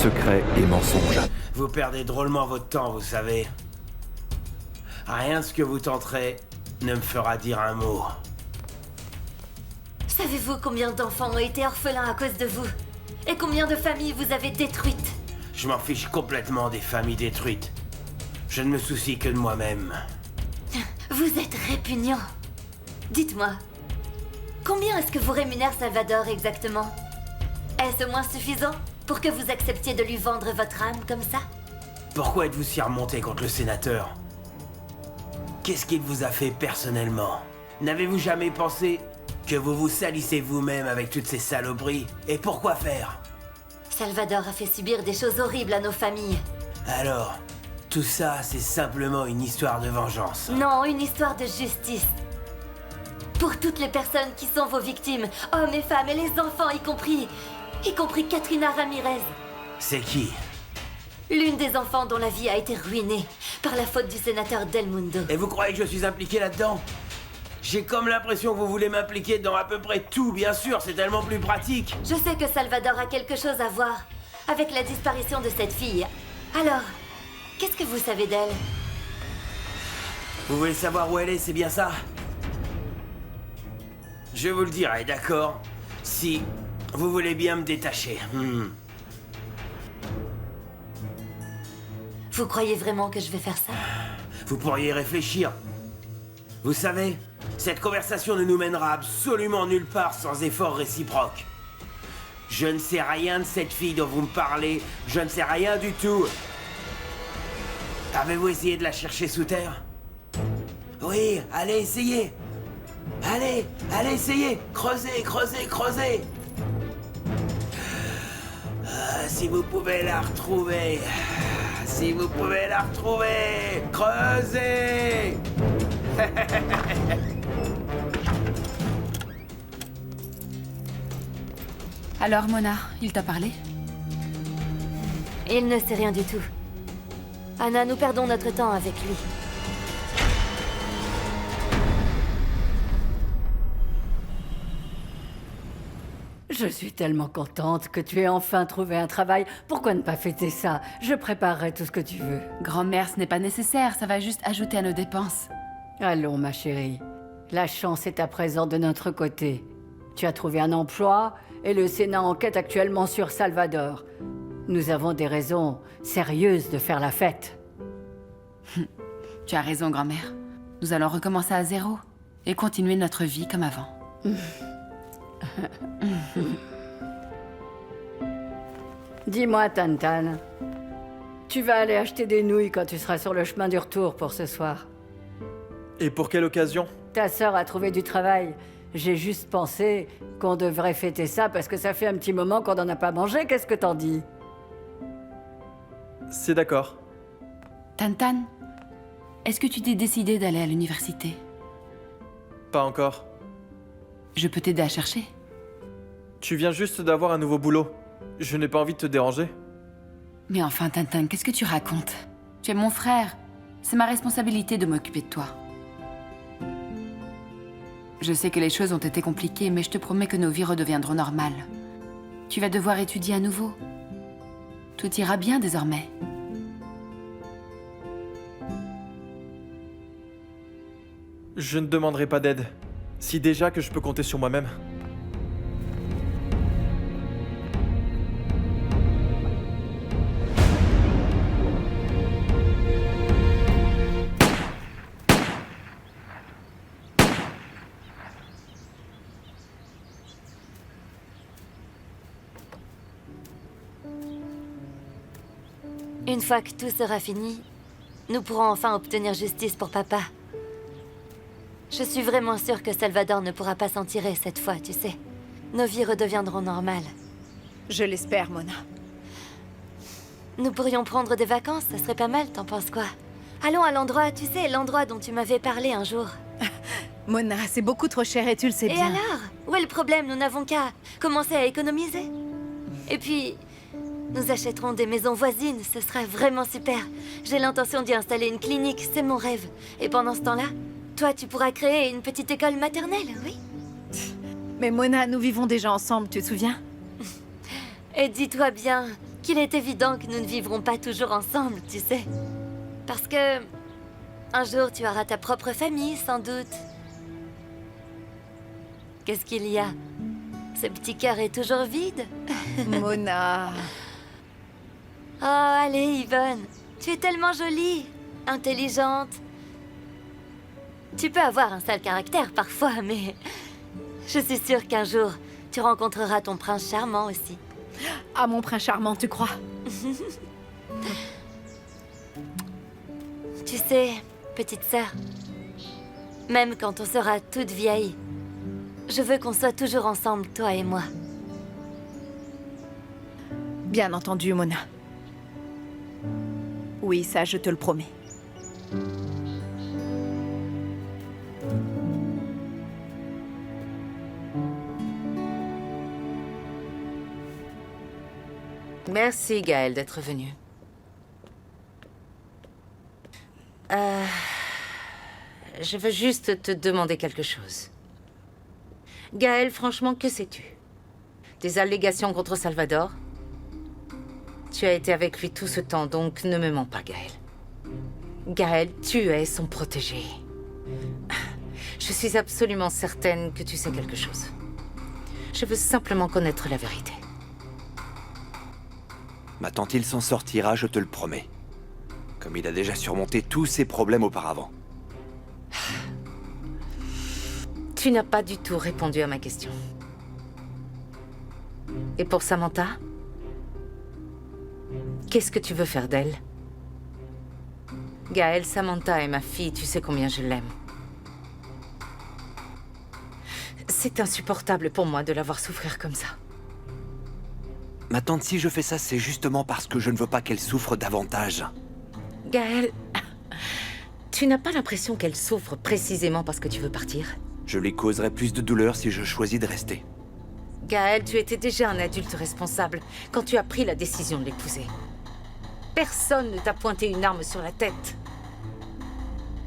secrets et mensonges. Vous perdez drôlement votre temps, vous savez. Rien de ce que vous tenterez ne me fera dire un mot. Savez-vous combien d'enfants ont été orphelins à cause de vous? Et combien de familles vous avez détruites? Je m'en fiche complètement des familles détruites. Je ne me soucie que de moi-même. Vous êtes répugnant. Dites-moi, combien est-ce que vous rémunère Salvador exactement? Est-ce au moins suffisant pour que vous acceptiez de lui vendre votre âme comme ça? Pourquoi êtes-vous si remonté contre le sénateur? Qu'est-ce qu'il vous a fait personnellement? N'avez-vous jamais pensé que vous vous salissez vous-même avec toutes ces saloperies? Et pourquoi faire? Salvador a fait subir des choses horribles à nos familles. Alors, tout ça, c'est simplement une histoire de vengeance. Non, une histoire de justice. Pour toutes les personnes qui sont vos victimes, hommes et femmes et les enfants y compris Katrina Ramirez. C'est qui? L'une des enfants dont la vie a été ruinée par la faute du sénateur Del Mundo. Et vous croyez que je suis impliqué là-dedans? J'ai comme l'impression que vous voulez m'impliquer dans à peu près tout, bien sûr, c'est tellement plus pratique. Je sais que Salvador a quelque chose à voir avec la disparition de cette fille. Alors, qu'est-ce que vous savez d'elle? Vous voulez savoir où elle est, c'est bien ça? Je vous le dirai, d'accord? Si vous voulez bien me détacher. Vous croyez vraiment que je vais faire ça? Vous pourriez y réfléchir. Vous savez, cette conversation ne nous mènera absolument nulle part sans effort réciproque. Je ne sais rien de cette fille dont vous me parlez. Je ne sais rien du tout. Avez-vous essayé de la chercher sous terre? Oui, allez, essayez. Allez, essayez. Creusez, creusez, creusez. Si vous pouvez la retrouver. Si vous pouvez la retrouver. Creusez. Alors, Mona, il t'a parlé? Il ne sait rien du tout. Anna, nous perdons notre temps avec lui. Je suis tellement contente que tu aies enfin trouvé un travail. Pourquoi ne pas fêter ça? Je préparerai tout ce que tu veux. Grand-mère, ce n'est pas nécessaire, ça va juste ajouter à nos dépenses. Allons, ma chérie. La chance est à présent de notre côté. Tu as trouvé un emploi et le Sénat enquête actuellement sur Salvador. Nous avons des raisons sérieuses de faire la fête. Tu as raison, grand-mère. Nous allons recommencer à zéro et continuer notre vie comme avant. Dis-moi, Tantan, tu vas aller acheter des nouilles quand tu seras sur le chemin du retour pour ce soir. Et pour quelle occasion? Ta sœur a trouvé du travail. J'ai juste pensé qu'on devrait fêter ça parce que ça fait un petit moment qu'on n'en a pas mangé. Qu'est-ce que t'en dis? C'est d'accord. Tantan, est-ce que tu t'es décidé d'aller à l'université? Pas encore. Je peux t'aider à chercher. Tu viens juste d'avoir un nouveau boulot. Je n'ai pas envie de te déranger. Mais enfin, Tintin, qu'est-ce que tu racontes? Tu es mon frère. C'est ma responsabilité de m'occuper de toi. Je sais que les choses ont été compliquées, mais je te promets que nos vies redeviendront normales. Tu vas devoir étudier à nouveau. Tout ira bien désormais. Je ne demanderai pas d'aide. Si déjà que je peux compter sur moi-même. Une fois que tout sera fini, nous pourrons enfin obtenir justice pour papa. Je suis vraiment sûre que Salvador ne pourra pas s'en tirer cette fois, tu sais. Nos vies redeviendront normales. Je l'espère, Mona. Nous pourrions prendre des vacances, ça serait pas mal, t'en penses quoi? Allons à l'endroit, tu sais, l'endroit dont tu m'avais parlé un jour. Mona, c'est beaucoup trop cher et tu le sais Et bien. alors? Où est le problème? Nous n'avons qu'à commencer à économiser. Et puis, nous achèterons des maisons voisines, ce sera vraiment super. J'ai l'intention d'y installer une clinique, c'est mon rêve. Et pendant ce temps-là, toi, tu pourras créer une petite école maternelle, oui? Mais Mona, nous vivons déjà ensemble, tu te souviens? Et dis-toi bien qu'il est évident que nous ne vivrons pas toujours ensemble, tu sais. Parce que un jour, tu auras ta propre famille, sans doute. Qu'est-ce qu'il y a? Ce petit cœur est toujours vide? Mona... Oh, allez, Yvonne. Tu es tellement jolie, intelligente. Tu peux avoir un sale caractère parfois, mais je suis sûre qu'un jour, tu rencontreras ton prince charmant aussi. Ah, mon prince charmant, tu crois? Tu sais, petite sœur, même quand on sera toute vieille, je veux qu'on soit toujours ensemble, toi et moi. Bien entendu, Mona. Oui, ça, je te le promets. Merci, Gaël, d'être venu. Je veux juste te demander quelque chose. Gaël, franchement, que sais-tu? Des allégations contre Salvador? Tu as été avec lui tout ce temps, donc ne me mens pas, Gaël. Gaël, tu es son protégé. Je suis absolument certaine que tu sais quelque chose. Je veux simplement connaître la vérité. Ma tante, il s'en sortira, je te le promets. Comme il a déjà surmonté tous ses problèmes auparavant. Tu n'as pas du tout répondu à ma question. Et pour Samantha? Qu'est-ce que tu veux faire d'elle? Gaël, Samantha est ma fille, tu sais combien je l'aime. C'est insupportable pour moi de la voir souffrir comme ça. Ma tante, si je fais ça, c'est justement parce que je ne veux pas qu'elle souffre davantage. Gaël, tu n'as pas l'impression qu'elle souffre précisément parce que tu veux partir? Je lui causerai plus de douleur si je choisis de rester. Gaël, tu étais déjà un adulte responsable quand tu as pris la décision de l'épouser. Personne ne t'a pointé une arme sur la tête.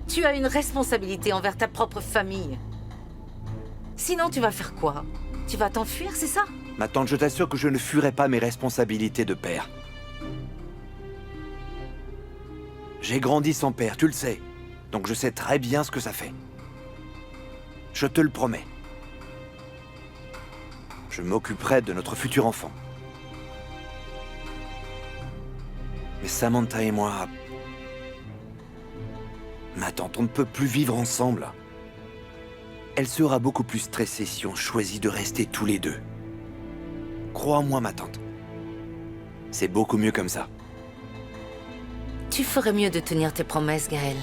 Tu as une responsabilité envers ta propre famille. Sinon, tu vas faire quoi? Tu vas t'enfuir, c'est ça? Ma tante, je t'assure que je ne fuirai pas mes responsabilités de père. J'ai grandi sans père, tu le sais. Donc je sais très bien ce que ça fait. Je te le promets. Je m'occuperai de notre futur enfant. Mais Samantha et moi... Ma tante, on ne peut plus vivre ensemble. Elle sera beaucoup plus stressée si on choisit de rester tous les deux. Crois-moi, ma tante. C'est beaucoup mieux comme ça. Tu ferais mieux de tenir tes promesses, Gaël.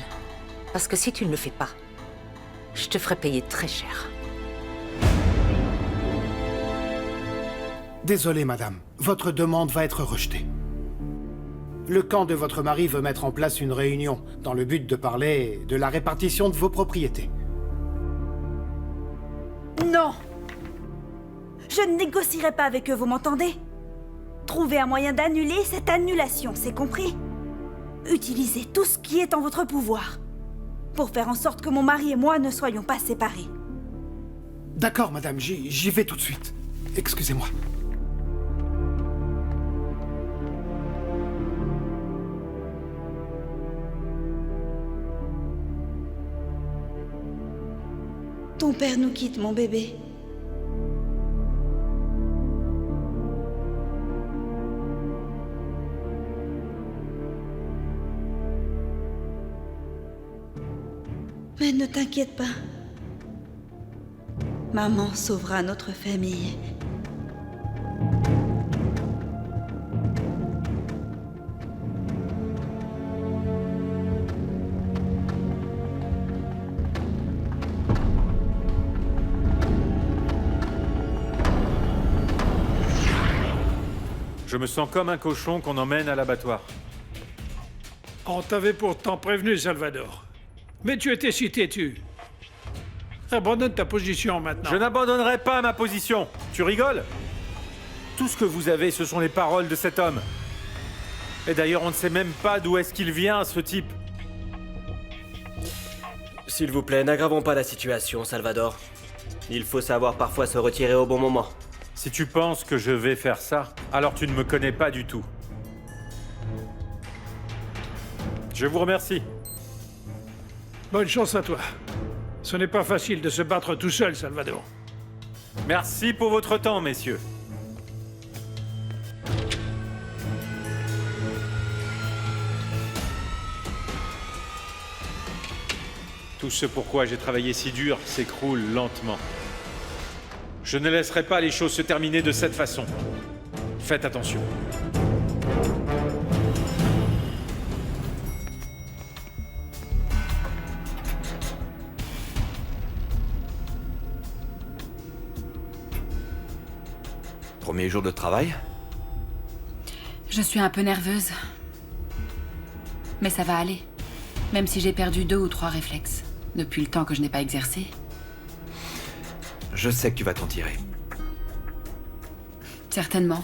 Parce que si tu ne le fais pas, je te ferai payer très cher. Désolé, madame. Votre demande va être rejetée. Le camp de votre mari veut mettre en place une réunion dans le but de parler de la répartition de vos propriétés. Non! Je ne négocierai pas avec eux, vous m'entendez? Trouvez un moyen d'annuler cette annulation, c'est compris? Utilisez tout ce qui est en votre pouvoir pour faire en sorte que mon mari et moi ne soyons pas séparés. D'accord, madame, j'y vais tout de suite. Excusez-moi. Ton père nous quitte, mon bébé. Mais ne t'inquiète pas. Maman sauvera notre famille. Je me sens comme un cochon qu'on emmène à l'abattoir. On t'avait pourtant prévenu, Salvador. Mais tu étais si têtu. Abandonne ta position maintenant. Je n'abandonnerai pas ma position. Tu rigoles? Tout ce que vous avez, ce sont les paroles de cet homme. Et d'ailleurs, on ne sait même pas d'où est-ce qu'il vient, ce type. S'il vous plaît, n'aggravons pas la situation, Salvador. Il faut savoir parfois se retirer au bon moment. Si tu penses que je vais faire ça, alors tu ne me connais pas du tout. Je vous remercie. Bonne chance à toi. Ce n'est pas facile de se battre tout seul, Salvador. Merci pour votre temps, messieurs. Tout ce pourquoi j'ai travaillé si dur s'écroule lentement. Je ne laisserai pas les choses se terminer de cette façon. Faites attention. Premier jour de travail? Je suis un peu nerveuse. Mais ça va aller. Même si j'ai perdu 2 ou 3 réflexes. Depuis le temps que je n'ai pas exercé. Je sais que tu vas t'en tirer. Certainement.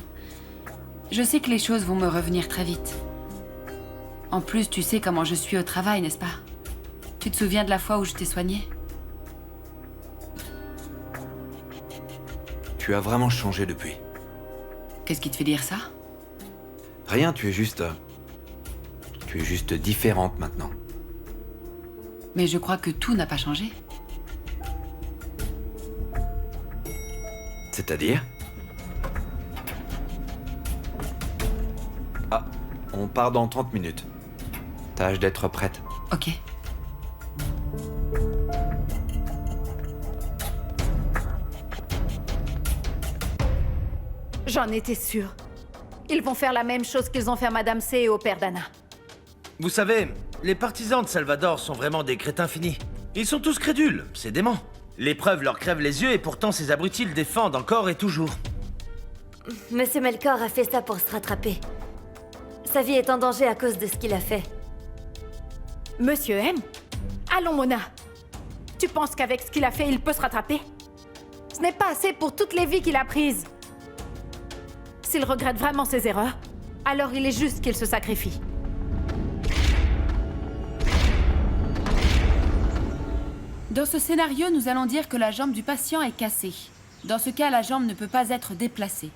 Je sais que les choses vont me revenir très vite. En plus, tu sais comment je suis au travail, n'est-ce pas? Tu te souviens de la fois où je t'ai soignée? Tu as vraiment changé depuis. Qu'est-ce qui te fait dire ça? Rien, tu es juste différente maintenant. Mais je crois que tout n'a pas changé. C'est-à-dire? Ah, on part dans 30 minutes. Tâche d'être prête. Ok. J'en étais sûre. Ils vont faire la même chose qu'ils ont fait à Madame C et au père d'Anna. Vous savez, les partisans de Salvador sont vraiment des crétins finis. Ils sont tous crédules, c'est dément. Les preuves leur crèvent les yeux et pourtant ces abrutis le défendent encore et toujours. Monsieur Melkor a fait ça pour se rattraper. Sa vie est en danger à cause de ce qu'il a fait. Monsieur M? Allons, Mona. Tu penses qu'avec ce qu'il a fait, il peut se rattraper? Ce n'est pas assez pour toutes les vies qu'il a prises. S'il regrette vraiment ses erreurs, alors il est juste qu'il se sacrifie. Dans ce scénario, nous allons dire que la jambe du patient est cassée. Dans ce cas, la jambe ne peut pas être déplacée.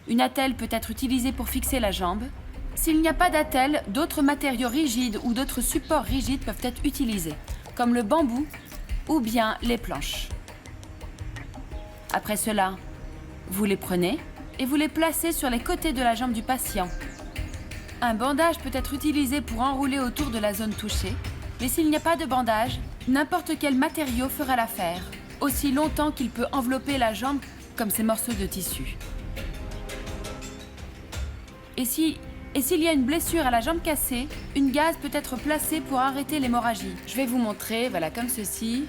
Une attelle peut être utilisée pour fixer la jambe. S'il n'y a pas d'attelle, d'autres matériaux rigides ou d'autres supports rigides peuvent être utilisés, comme le bambou ou bien les planches. Après cela, vous les prenez et vous les placez sur les côtés de la jambe du patient. Un bandage peut être utilisé pour enrouler autour de la zone touchée, mais s'il n'y a pas de bandage, n'importe quel matériau fera l'affaire, aussi longtemps qu'il peut envelopper la jambe comme ces morceaux de tissu. Et s'il y a une blessure à la jambe cassée, une gaze peut être placée pour arrêter l'hémorragie. Je vais vous montrer, voilà, comme ceci.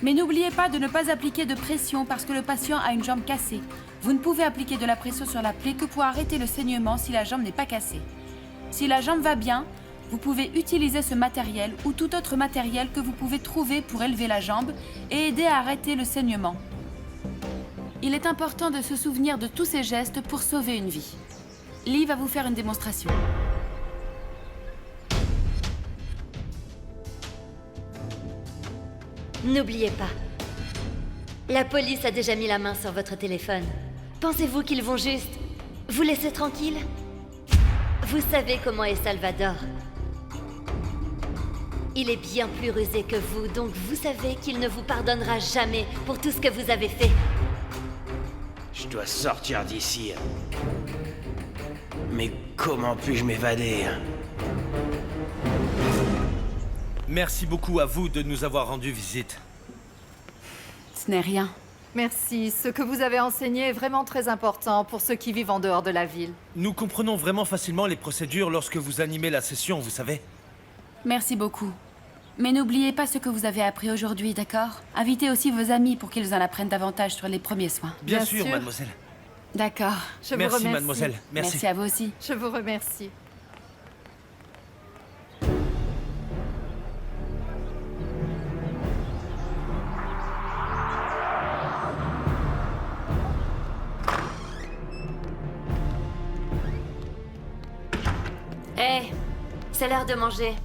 Mais n'oubliez pas de ne pas appliquer de pression parce que le patient a une jambe cassée. Vous ne pouvez appliquer de la pression sur la plaie que pour arrêter le saignement si la jambe n'est pas cassée. Si la jambe va bien, vous pouvez utiliser ce matériel ou tout autre matériel que vous pouvez trouver pour élever la jambe et aider à arrêter le saignement. Il est important de se souvenir de tous ces gestes pour sauver une vie. Lee va vous faire une démonstration. N'oubliez pas, la police a déjà mis la main sur votre téléphone. Pensez-vous qu'ils vont juste vous laisser tranquille? Vous savez comment est Salvador. Il est bien plus rusé que vous, donc vous savez qu'il ne vous pardonnera jamais pour tout ce que vous avez fait. Je dois sortir d'ici. Mais comment puis-je m'évader? Merci beaucoup à vous de nous avoir rendu visite. Ce n'est rien. Merci. Ce que vous avez enseigné est vraiment très important pour ceux qui vivent en dehors de la ville. Nous comprenons vraiment facilement les procédures lorsque vous animez la session, vous savez. Merci beaucoup. Mais n'oubliez pas ce que vous avez appris aujourd'hui, d'accord? Invitez aussi vos amis pour qu'ils en apprennent davantage sur les premiers soins. Bien sûr, mademoiselle. D'accord. Je vous remercie. Mademoiselle. Merci. Merci à vous aussi. Je vous remercie. Hé, c'est l'heure de manger.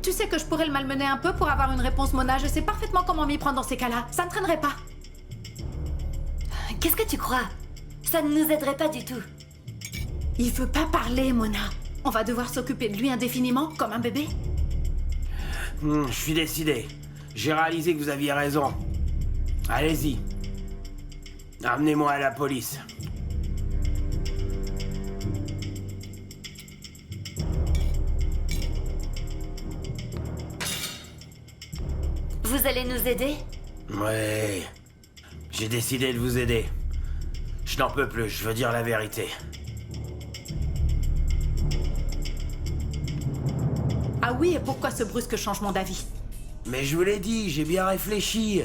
Tu sais que je pourrais le malmener un peu pour avoir une réponse, Mona. Je sais parfaitement comment m'y prendre dans ces cas-là. Ça ne traînerait pas. Qu'est-ce que tu crois? Ça ne nous aiderait pas du tout. Il veut pas parler, Mona. On va devoir s'occuper de lui indéfiniment, comme un bébé. Je suis décidé. J'ai réalisé que vous aviez raison. Allez-y. Amenez-moi à la police. Vous allez nous aider? Ouais. J'ai décidé de vous aider. Je n'en peux plus, je veux dire la vérité. Ah oui, et pourquoi ce brusque changement d'avis? Mais je vous l'ai dit, j'ai bien réfléchi.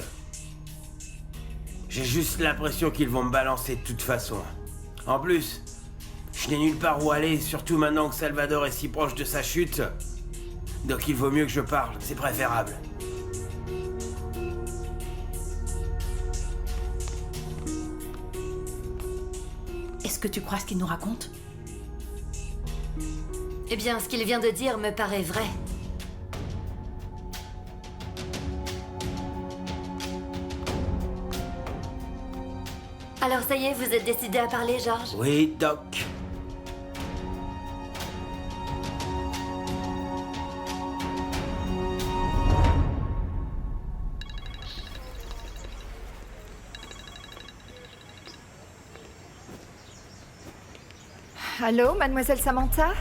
J'ai juste l'impression qu'ils vont me balancer de toute façon. En plus, je n'ai nulle part où aller, surtout maintenant que Salvador est si proche de sa chute. Donc il vaut mieux que je parle, c'est préférable. Est-ce que tu crois ce qu'il nous raconte? Eh bien, ce qu'il vient de dire me paraît vrai. Alors ça y est, vous êtes décidé à parler, George? Oui, Doc. Allô, mademoiselle Samantha?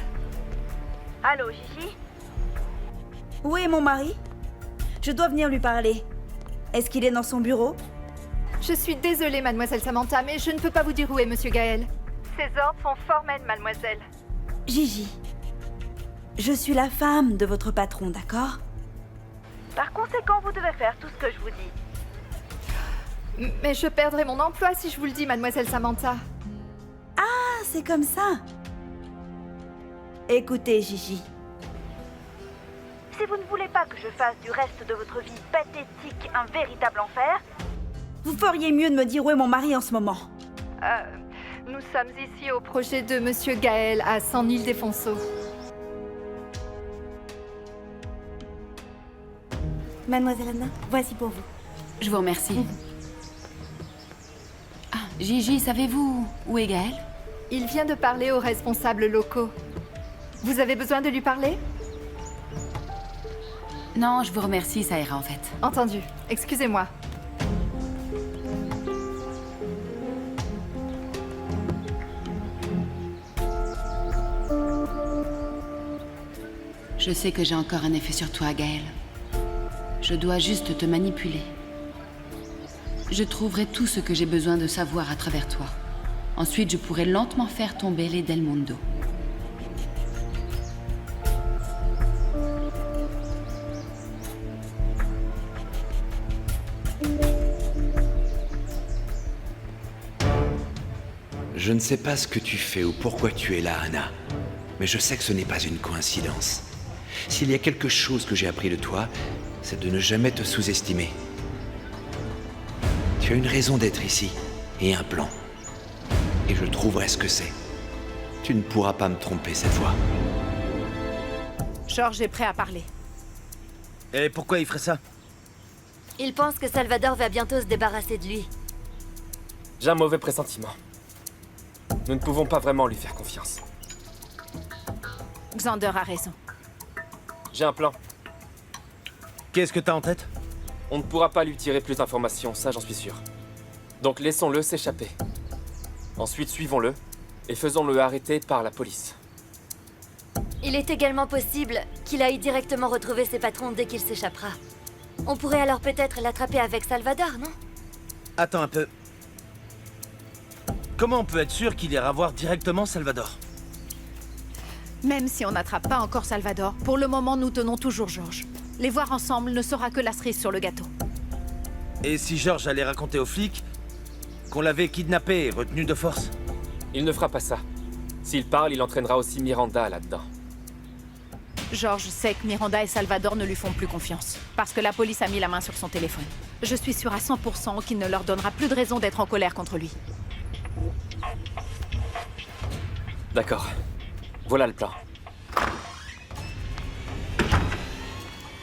Allô, Gigi? Où est mon mari? Je dois venir lui parler. Est-ce qu'il est dans son bureau? Je suis désolée, mademoiselle Samantha, mais je ne peux pas vous dire où est monsieur Gaël. Ses ordres sont formels, mademoiselle. Gigi, je suis la femme de votre patron, d'accord? Par conséquent, vous devez faire tout ce que je vous dis. Mais je perdrai mon emploi si je vous le dis, mademoiselle Samantha. Ah, c'est comme ça. Écoutez, Gigi. Si vous ne voulez pas que je fasse du reste de votre vie pathétique un véritable enfer, vous feriez mieux de me dire où est mon mari en ce moment. Nous sommes ici au projet de monsieur Gaël à San-Ildefonso. Mademoiselle Anna, voici pour vous. Je vous remercie. Ah, Gigi, savez-vous où est Gaël? Il vient de parler aux responsables locaux. Vous avez besoin de lui parler? Non, je vous remercie, ça ira en fait. Entendu. Excusez-moi. Je sais que j'ai encore un effet sur toi, Gaël. Je dois juste te manipuler. Je trouverai tout ce que j'ai besoin de savoir à travers toi. Ensuite, je pourrai lentement faire tomber les Del Mundo. Je ne sais pas ce que tu fais ou pourquoi tu es là, Anna. Mais je sais que ce n'est pas une coïncidence. S'il y a quelque chose que j'ai appris de toi, c'est de ne jamais te sous-estimer. Tu as une raison d'être ici, et un plan. Et je trouverai ce que c'est. Tu ne pourras pas me tromper cette fois. George est prêt à parler. Et pourquoi il ferait ça? Il pense que Salvador va bientôt se débarrasser de lui. J'ai un mauvais pressentiment. Nous ne pouvons pas vraiment lui faire confiance. Xander a raison. J'ai un plan. Qu'est-ce que t'as en tête? On ne pourra pas lui tirer plus d'informations, ça j'en suis sûr. Donc laissons-le s'échapper. Ensuite suivons-le et faisons-le arrêter par la police. Il est également possible qu'il aille directement retrouver ses patrons dès qu'il s'échappera. On pourrait alors peut-être l'attraper avec Salvador, non? Attends un peu. Comment on peut être sûr qu'il ira voir directement Salvador? Même si on n'attrape pas encore Salvador, pour le moment, nous tenons toujours George. Les voir ensemble ne sera que la cerise sur le gâteau. Et si George allait raconter aux flics qu'on l'avait kidnappé et retenu de force? Il ne fera pas ça. S'il parle, il entraînera aussi Miranda là-dedans. George sait que Miranda et Salvador ne lui font plus confiance, parce que la police a mis la main sur son téléphone. Je suis sûre à 100% qu'il ne leur donnera plus de raison d'être en colère contre lui. D'accord. Voilà le plan.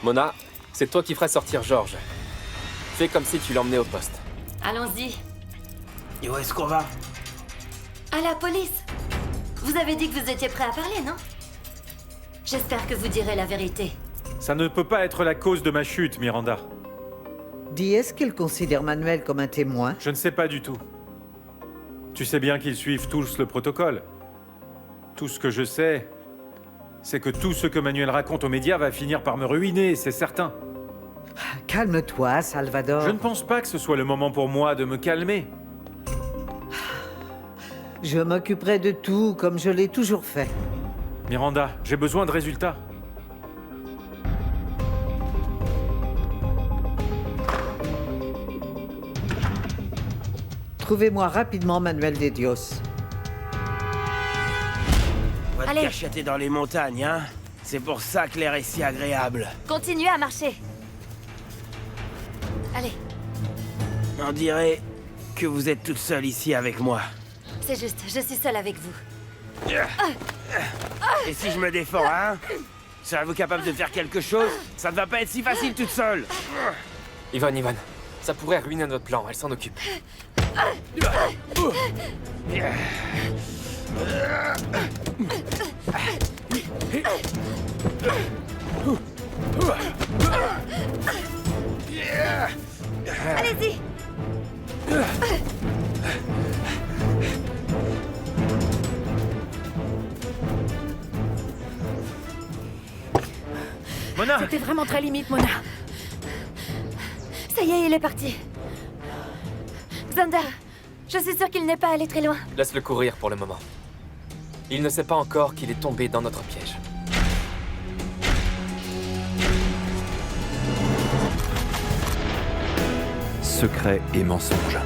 Mona, c'est toi qui feras sortir George. Fais comme si tu l'emmenais au poste. Allons-y. Et où est-ce qu'on va? À la police. Vous avez dit que vous étiez prêt à parler, non? J'espère que vous direz la vérité. Ça ne peut pas être la cause de ma chute, Miranda. Dis, est-ce qu'il considère Manuel comme un témoin? Je ne sais pas du tout. Tu sais bien qu'ils suivent tous le protocole. Tout ce que je sais, c'est que tout ce que Manuel raconte aux médias va finir par me ruiner, c'est certain. Calme-toi, Salvador. Je ne pense pas que ce soit le moment pour moi de me calmer. Je m'occuperai de tout comme je l'ai toujours fait. Miranda, j'ai besoin de résultats. Trouvez-moi rapidement Manuel de Dios. On va te Allez. cacheter dans les montagnes, hein? C'est pour ça que l'air est si agréable. Continuez à marcher. Allez, On dirait que vous êtes toute seule ici avec moi. c'est juste, je suis seule avec vous. Et si je me défends, hein? Serez-vous capable de faire quelque chose? Ça ne va pas être si facile toute seule. Ivan, ça pourrait ruiner notre plan, elle s'en occupe. Allez-y. Mona! C'était vraiment très limite, Mona. Ça y est, il est parti. Xander, je suis sûre qu'il n'est pas allé très loin. Laisse-le courir pour le moment. Il ne sait pas encore qu'il est tombé dans notre piège. Secret et mensonge.